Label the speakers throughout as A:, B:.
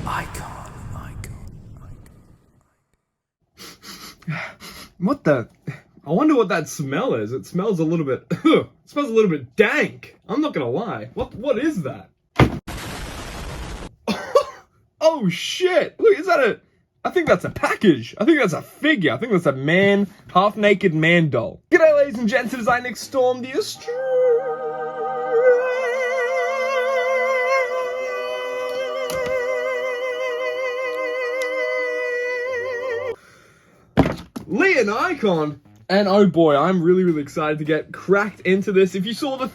A: Icon.
B: What the? I wonder what that smell is. It smells a little bit. It smells a little bit dank. I'm not gonna lie. What is that? Oh shit! Look, is that a? I think that's a package. I think that's a figure. I think that's a man, half-naked man doll. G'day, ladies and gents. It is I, Nick Storm, the Leon Icon. And oh boy, I'm really excited to get cracked into this. If you saw the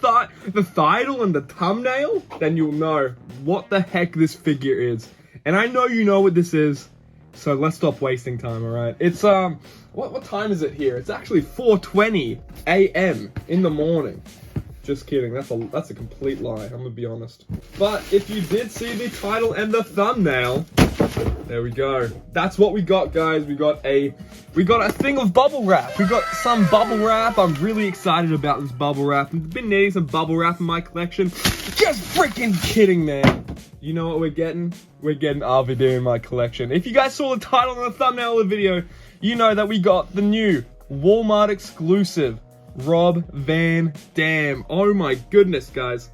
B: title and the thumbnail, then you'll know what the heck this figure is. And I know you know what this is, so let's stop wasting time, alright? It's, what time is it here? It's actually 4:20 a.m. in the morning. Just kidding, that's a complete lie, I'm gonna be honest. But if you did see the title and the thumbnail, there we go. That's what we got, guys. We got a thing of bubble wrap. We got some bubble wrap. I'm really excited about this bubble wrap. I've been needing some bubble wrap in my collection. Just freaking kidding, man. You know what we're getting? We're getting RVD in my collection. If you guys saw the title and the thumbnail of the video, you know that we got the new Walmart exclusive Rob Van Dam. Oh my goodness, guys.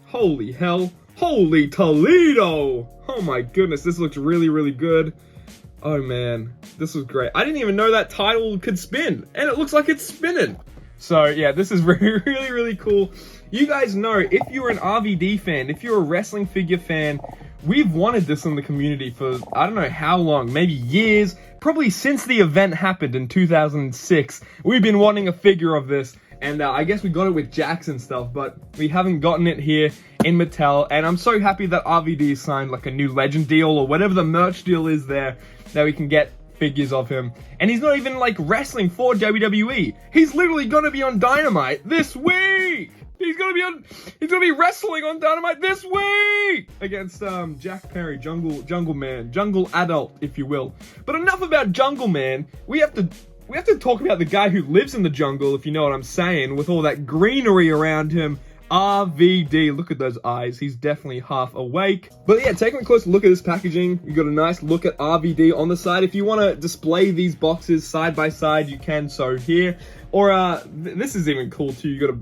B: Holy hell. Holy Toledo. Oh my goodness, this looks really good. Oh man, this was great. I didn't even know that title could spin, and it looks like it's spinning. So yeah, this is really cool. You guys know, if you're an RVD fan, if you're a wrestling figure fan, we've wanted this in the community for, I don't know how long, maybe years, probably since the event happened in 2006. We've been wanting a figure of this, and I guess we got it with Jax and stuff, but we haven't gotten it here in Mattel, and I'm so happy that RVD signed like a new Legend deal, or whatever the merch deal is there, that we can get figures of him. And he's not even like wrestling for WWE. He's literally gonna be on Dynamite this week! He's gonna be wrestling on Dynamite this week against Jack Perry, Jungle Man, Jungle Adult, if you will. But enough about Jungle Man. We have to talk about the guy who lives in the jungle, if you know what I'm saying, with all that greenery around him. RVD, look at those eyes. He's definitely half awake. But yeah, taking a closer look at this packaging, you got a nice look at RVD on the side. If you want to display these boxes side by side, you can so here. Or this is even cool too. You got a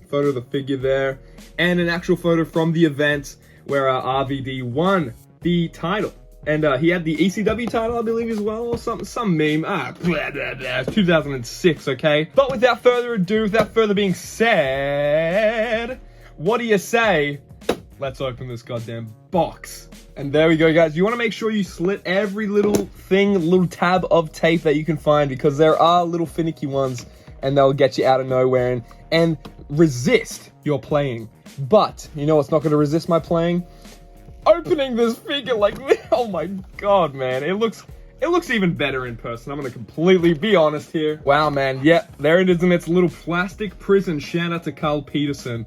B: photo of the figure there, and an actual photo from the event where RVD won the title. And he had the ECW title, I believe, as well, or some meme. Blah, blah, blah. 2006, okay? But without further ado, without further being said, what do you say? Let's open this goddamn box. And there we go, guys. You want to make sure you slit every little thing, little tab of tape that you can find, because there are little finicky ones, and they'll get you out of nowhere and resist your playing. But, you know what's not going to resist my playing? Opening this figure like this. Oh my god, man. It looks even better in person. I'm gonna completely be honest here. Wow, man. Yep, there it is in its little plastic prison. Shout out to Carl Peterson.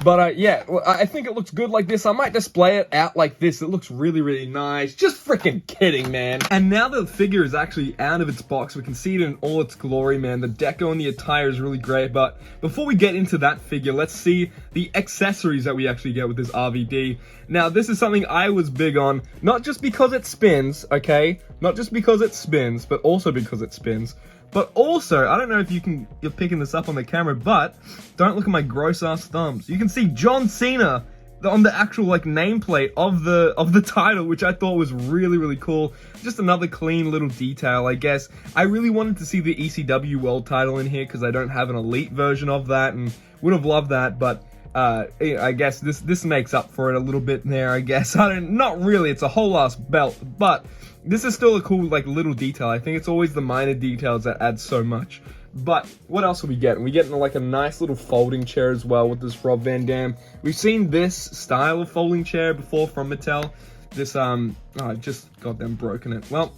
B: But yeah, I think it looks good like this. I might display it out like this. It looks really nice. Just freaking kidding, man. And now that the figure is actually out of its box, we can see it in all its glory, man. The deco and the attire is really great. But before we get into that figure, let's see the accessories that we actually get with this RVD. Now, this is something I was big on, not just because it spins, okay? Not just because it spins, but also because it spins. But also, I don't know if you're picking this up on the camera, but don't look at my gross ass thumbs. You can see John Cena on the actual like nameplate of the title, which I thought was really cool. Just another clean little detail, I guess. I really wanted to see the ECW World title in here because I don't have an Elite version of that, and would have loved that, but I guess this makes up for it a little bit there, I guess. Not really, it's a whole ass belt, but this is still a cool, like, little detail. I think it's always the minor details that add so much. But what else are we getting? We're getting, like, a nice little folding chair as well with this Rob Van Dam. We've seen this style of folding chair before from Mattel. This, I just got them broken it. Well,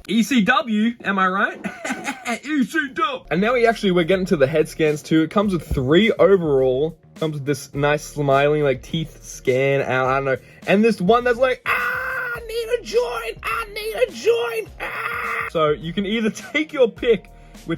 B: ECW, am I right? ECW! And now we're getting to the head scans too. It comes with 3 overall. Comes with this nice smiling, like, teeth scan out, I don't know. And this one that's like, I need a joint, So you can either take your pick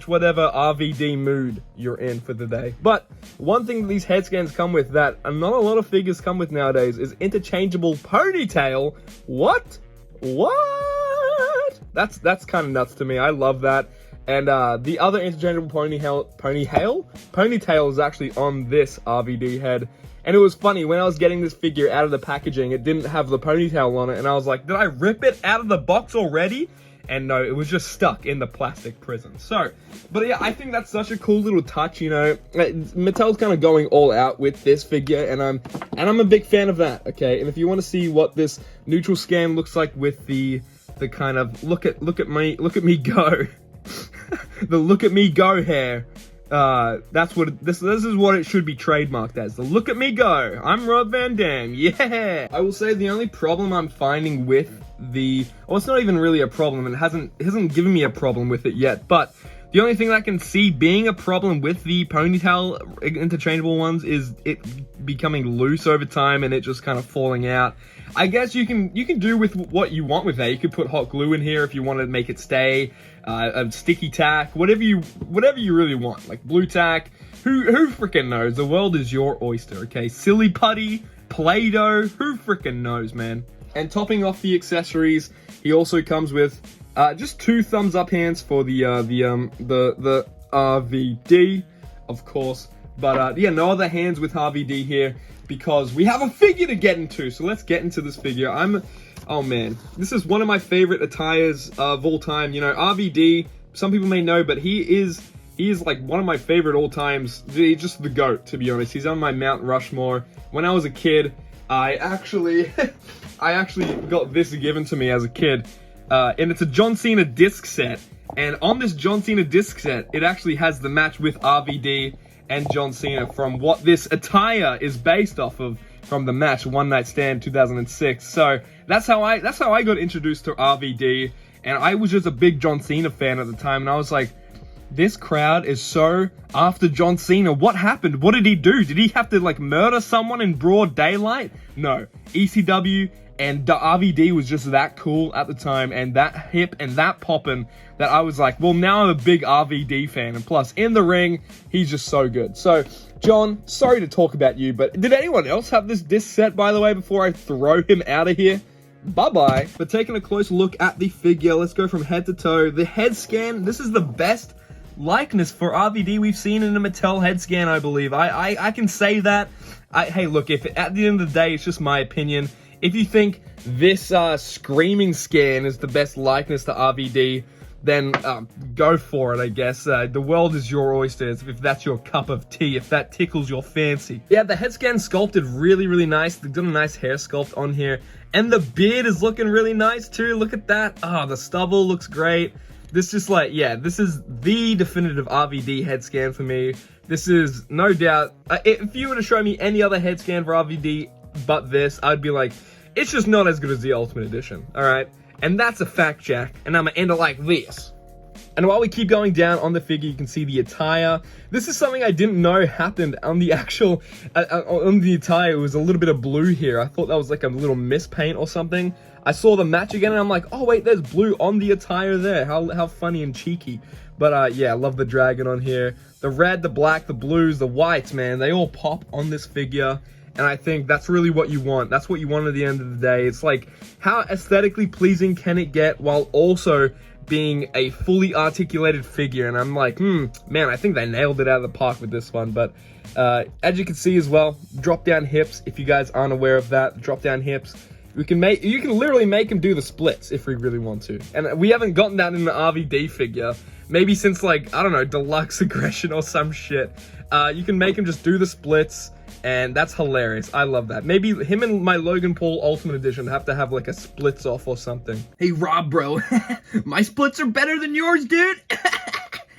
B: whatever RVD mood you're in for the day. But one thing that these head scans come with that not a lot of figures come with nowadays is interchangeable ponytail. What? What? That's kind of nuts to me. I love that. And the other interchangeable ponytail is actually on this RVD head. And it was funny, when I was getting this figure out of the packaging, it didn't have the ponytail on it. And I was like, did I rip it out of the box already? And no, it was just stuck in the plastic prison. So, but yeah, I think that's such a cool little touch, you know. Mattel's kind of going all out with this figure, and I'm a big fan of that, okay? And if you want to see what this neutral scan looks like with the kind of look at me go. The look at me go hair. That's what this is what it should be trademarked as. The look at me go. I'm Rob Van Dam. Yeah. I will say the only problem I'm finding with it's not even really a problem. It hasn't given me a problem with it yet. But the only thing that I can see being a problem with the ponytail interchangeable ones is it becoming loose over time and it just kind of falling out. I guess you can do with what you want with that. You could put hot glue in here if you want to make it stay, a sticky tack, whatever you really want, like blue tack. Who freaking knows? The world is your oyster, okay? Silly putty, Play-Doh, who freaking knows, man? And topping off the accessories, he also comes with just 2 thumbs up hands for the RVD, of course. But yeah, no other hands with RVD here because we have a figure to get into. So let's get into this figure. Oh man, this is one of my favorite attires of all time. You know, RVD, some people may know, but he is like one of my favorite all times. He's just the GOAT, to be honest. He's on my Mount Rushmore. When I was a kid, I actually got this given to me as a kid. And it's a John Cena disc set. And on this John Cena disc set, it actually has the match with RVD and John Cena from what this attire is based off of from the match One Night Stand 2006. So that's how I got introduced to RVD. And I was just a big John Cena fan at the time. And I was like, this crowd is so after John Cena. What happened? What did he do? Did he have to like murder someone in broad daylight? No. ECW and RVD was just that cool at the time and that hip and that poppin' that I was like, well, now I'm a big RVD fan. And plus, in the ring, he's just so good. So, John, sorry to talk about you, but did anyone else have this disc set, by the way, before I throw him out of here? Bye-bye. But taking a close look at the figure, let's go from head to toe. The head scan, this is the best likeness for RVD we've seen in a Mattel head scan, I believe. I can say that. Hey, look, if at the end of the day, it's just my opinion. If you think this screaming scan is the best likeness to RVD, then go for it, I guess. The world is your oyster, if that's your cup of tea, if that tickles your fancy. Yeah, the head scan sculpted really, really nice. They've got a nice hair sculpt on here. And the beard is looking really nice too. Look at that. Oh, the stubble looks great. This just like, yeah, this is the definitive RVD head scan for me. This is no doubt, if you were to show me any other head scan for RVD but this, I'd be like, it's just not as good as the Ultimate Edition, alright? And that's a fact, Jack, and I'm gonna end it like this. And while we keep going down on the figure, you can see the attire. This is something I didn't know happened on the actual, on the attire. It was a little bit of blue here. I thought that was like a little mispaint or something. I saw the match again and I'm like, oh wait, there's blue on the attire there. How funny and cheeky. But yeah, I love the dragon on here. The red, the black, the blues, the whites, man, they all pop on this figure. And I think that's really what you want. That's what you want at the end of the day. It's like, how aesthetically pleasing can it get while also being a fully articulated figure? And I'm like, man, I think they nailed it out of the park with this one. But as you can see as well, drop down hips. If you guys aren't aware of that, drop down hips. You can literally make him do the splits if we really want to. And we haven't gotten that in the RVD figure. Maybe since like, I don't know, Deluxe Aggression or some shit. You can make him just do the splits. And that's hilarious. I love that. Maybe him and my Logan Paul Ultimate Edition have to have like a splits off or something. Hey, Rob, bro. My splits are better than yours, dude.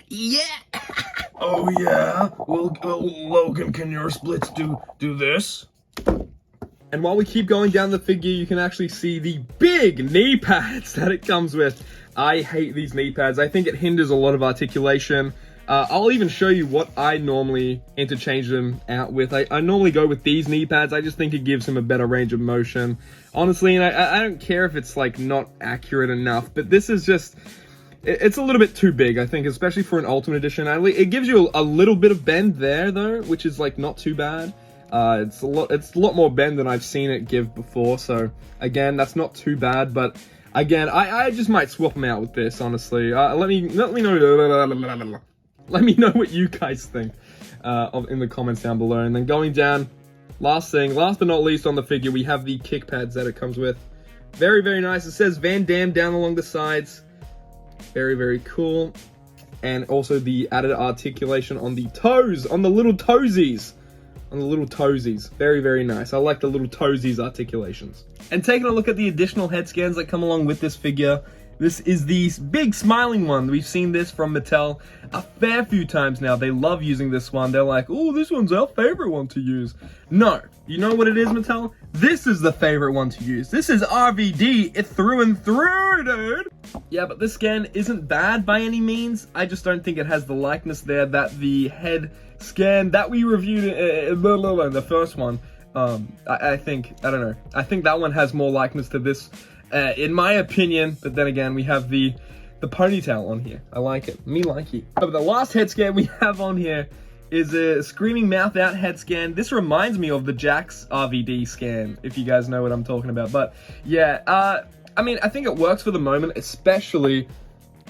B: Yeah.
A: Oh, yeah? Well, Logan, can your splits do this?
B: And while we keep going down the figure, you can actually see the big knee pads that it comes with. I hate these knee pads. I think it hinders a lot of articulation. I'll even show you what I normally interchange them out with. I normally go with these knee pads. I just think it gives him a better range of motion. Honestly, and I don't care if it's like not accurate enough, but this is just, it's a little bit too big, I think, especially for an Ultimate Edition. It gives you a little bit of bend there though, which is like not too bad. It's a lot more bend than I've seen it give before, so again, that's not too bad, but Again, I just might swap them out with this, honestly. Let me know. Let me know what you guys think in the comments down below. And then going down, last but not least on the figure, we have the kick pads that it comes with. Very, very nice. It says Van Damme down along the sides. Very, very cool. And also the added articulation on the toes, on the little toesies. Very, very nice. I like the little toesies articulations. And taking a look at the additional head scans that come along with this figure, this is the big smiling one. We've seen this from Mattel a fair few times now. They love using this one. They're like, oh, this one's our favorite one to use. No, you know what it is, Mattel? This is the favorite one to use. This is RVD through and through, dude. Yeah, but this scan isn't bad by any means. I just don't think it has the likeness there that the head scan that we reviewed in the first one. I think that one has more likeness to this, in my opinion. But then again, we have the ponytail on here. I like it. Me like it. But the last head scan we have on here is a screaming mouth out head scan. This reminds me of the Jax RVD scan, if you guys know what I'm talking about. But yeah, I mean, I think it works for the moment, especially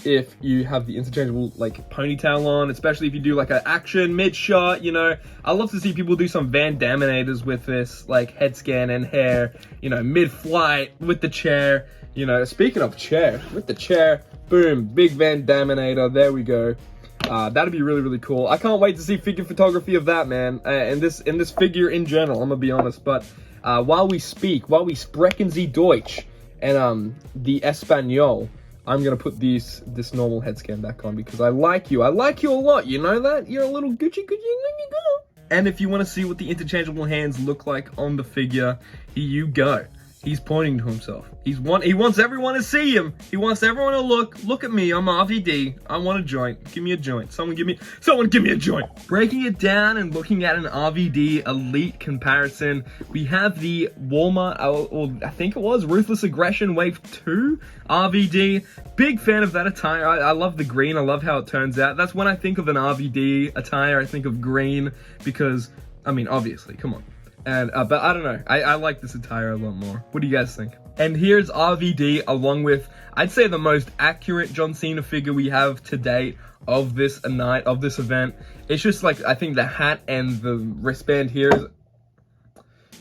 B: if you have the interchangeable like ponytail on, especially if you do like an action mid shot, you know. I love to see people do some Van Daminators with this, like head scan and hair, you know, mid flight with the chair, you know. Speaking of chair, with the chair, boom, big Van Daminator, there we go. That'd be really, really cool. I can't wait to see figure photography of that, man, and this figure in general, I'm gonna be honest. But while we sprechen Sie Deutsch and the Espanol, I'm gonna put this normal head scan back on because I like you a lot. You know that? You're a little Gucci girl. And if you want to see what the interchangeable hands look like on the figure, here you go. He's pointing to himself. He wants everyone to see him. He wants everyone to look at me. I'm RVD. I want a joint. Give me a joint. Someone give me a joint. Breaking it down and looking at an RVD Elite comparison, we have the Walmart, or I think it was Ruthless Aggression Wave 2 RVD. Big fan of that attire. I love the green. I love how it turns out. That's when I think of an RVD attire, I think of green because, I mean, obviously, come on. And but I don't know, I like this attire a lot more. What do you guys think? And here's RVD along with, I'd say, the most accurate John Cena figure we have to date of this event. It's just like, I think the hat and the wristband here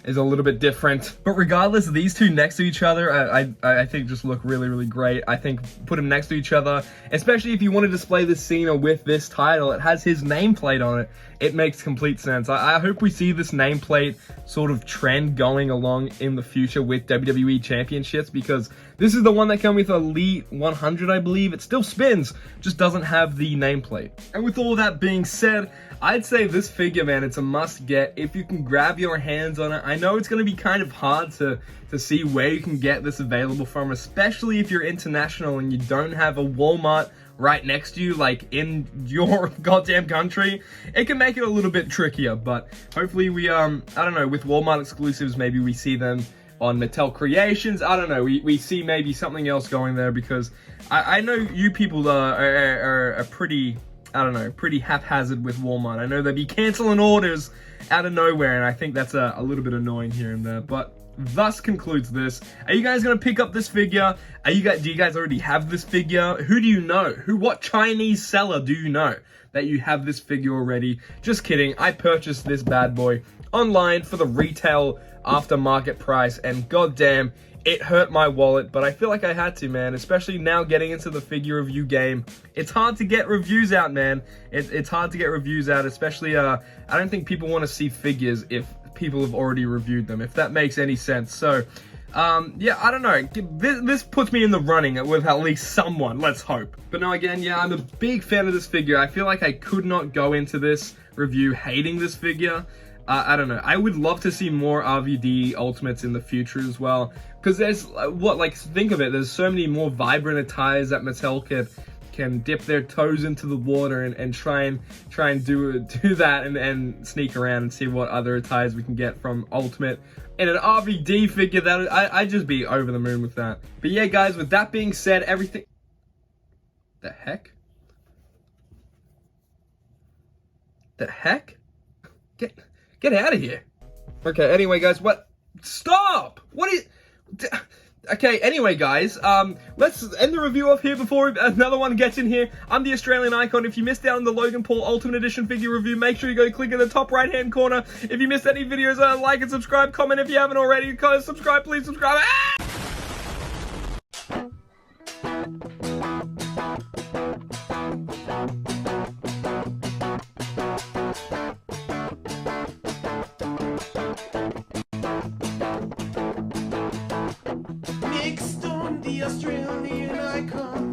B: is a little bit different. But regardless, these two next to each other, I think just look really, really great. I think put them next to each other, especially if you want to display this Cena with this title. It has his nameplate on it. It makes complete sense. I hope we see this nameplate sort of trend going along in the future with WWE Championships, because this is the one that came with Elite 100, I believe. It still spins, just doesn't have the nameplate. And with all that being said, I'd say this figure, man, it's a must get if you can grab your hands on it. I know it's going to be kind of hard to see where you can get this available from, especially if you're international and you don't have a Walmart right next to you, like in your goddamn country. It can make it a little bit trickier, but hopefully we, I don't know, with Walmart exclusives, maybe we see them on Mattel Creations. I don't know, we see maybe something else going there, because I know you people are pretty, I don't know, pretty haphazard with Walmart. I know they'd be canceling orders out of nowhere, and I think that's a little bit annoying here and there. But thus concludes this. Are you guys gonna pick up this figure? Do you guys already have this figure? Who do you know? What Chinese seller do you know that you have this figure already? Just kidding. I purchased this bad boy online for the retail aftermarket price, and goddamn, it hurt my wallet, but I feel like I had to, man, especially now getting into the figure review game. It's hard to get reviews out, man. It's hard to get reviews out, especially, I don't think people want to see figures if people have already reviewed them, if that makes any sense. So, yeah, I don't know. This puts me in the running with at least someone, let's hope. But no, again, yeah, I'm a big fan of this figure. I feel like I could not go into this review hating this figure. I don't know. I would love to see more RVD Ultimates in the future as well, because there's, think of it, there's so many more vibrant attires that Mattel can dip their toes into the water and try and do that and sneak around and see what other attires we can get from Ultimate. And an RVD figure, that I'd just be over the moon with that. But yeah, guys, with that being said, everything... The heck? The heck? Get out of here. Okay, anyway, guys, what? Stop! What is... Okay, anyway, guys, let's end the review off here before another one gets in here. I'm the Australian Icon. If you missed out on the Logan Paul Ultimate Edition figure review, make sure you go click in the top right-hand corner. If you missed any videos, like and subscribe, comment if you haven't already. Subscribe, please subscribe.
A: Next on the Australian Icon.